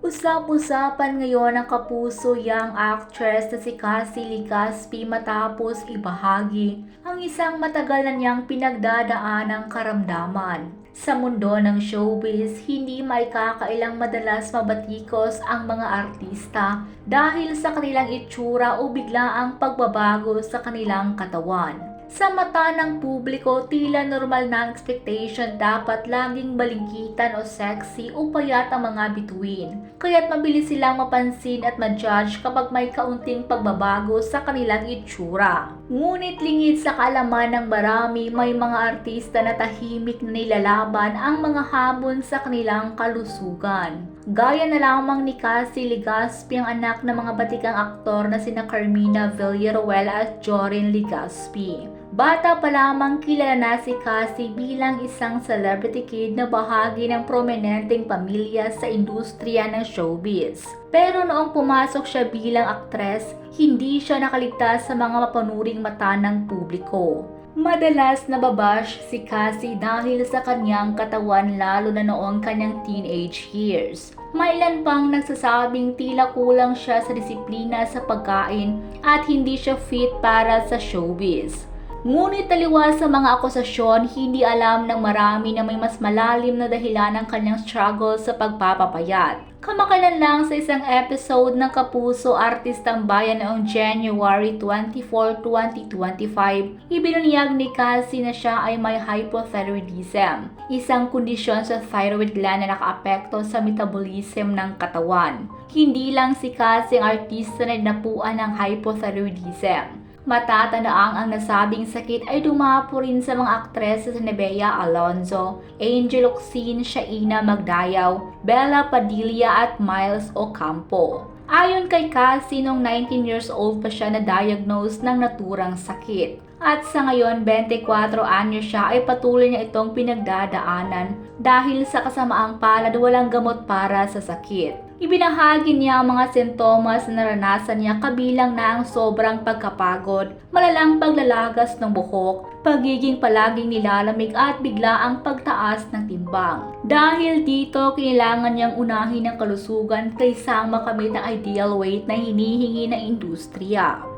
Usap-usapan ngayon ang kapuso young actress na si Cassie Legaspi matapos ibahagi ang isang matagal na niyang pinagdadaanang karamdaman. Sa mundo ng showbiz, hindi maikakailang madalas mabatikos ang mga artista dahil sa kanilang itsura o biglaang pagbabago sa kanilang katawan. Sa mata ng publiko, tila normal na expectation dapat laging balingkitan o sexy o payat ang mga bituin. Kaya't mabilis silang mapansin at ma-judge kapag may kaunting pagbabago sa kanilang itsura. Ngunit lingid sa kaalaman ng marami, may mga artista na tahimik na nilalaban ang mga hamon sa kanilang kalusugan. Gaya na lamang ni Cassie Legaspi, ang anak ng mga batikang aktor na sina Carmina Villaruel at Jorin Legaspi. Bata pa lamang kilala na si Cassie bilang isang celebrity kid na bahagi ng prominenteng pamilya sa industriya ng showbiz. Pero noong pumasok siya bilang aktres, hindi siya nakaligtas sa mga mapanuring mata ng publiko. Madalas nababash si Cassie dahil sa kanyang katawan lalo na noong kanyang teenage years. May ilan pang nagsasabing tila kulang siya sa disiplina sa pagkain at hindi siya fit para sa showbiz. Ngunit taliwas sa mga akusasyon, hindi alam ng marami na may mas malalim na dahilan ng kanyang struggle sa pagpapapayat. Kamakailan lang sa isang episode ng Kapuso Artistang Bayan noong January 24, 2025, ibinunyag ni Cassie na siya ay may hypothyroidism, isang kondisyon sa thyroid gland na nakaapekto sa metabolism ng katawan. Hindi lang si Cassie ang artista na napuan ng hypothyroidism. Matatanaang ang nasabing sakit ay dumapo rin sa mga aktres na Bea Alonzo, Angel Locsin, Shaina Magdayaw, Bella Padilla at Miles Ocampo. Ayon kay Cassie, noong 19 years old pa siya na-diagnose ng naturang sakit. At sa ngayon, 24 anyo siya ay patuloy niya itong pinagdadaanan dahil sa kasamaang palad walang gamot para sa sakit. Ibinahagi niya ang mga sintomas na naranasan niya kabilang na ang sobrang pagkapagod, malalang paglalagas ng buhok, pagiging palaging nilalamig at biglaang pagtaas ng timbang. Dahil dito, kailangan niyang unahin ang kalusugan kaysa makamit ang ideal weight na hinihingi ng industriya.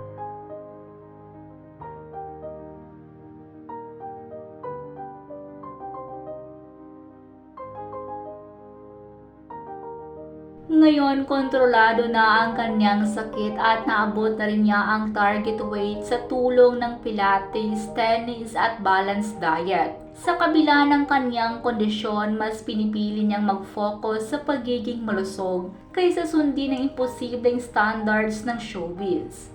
Ngayon, kontrolado na ang kanyang sakit at naabot na rin niya ang target weight sa tulong ng pilates, tennis at balanced diet. Sa kabila ng kanyang kondisyon, mas pinipili niyang mag-focus sa pagiging malusog kaysa sundin ang imposibleng standards ng showbiz.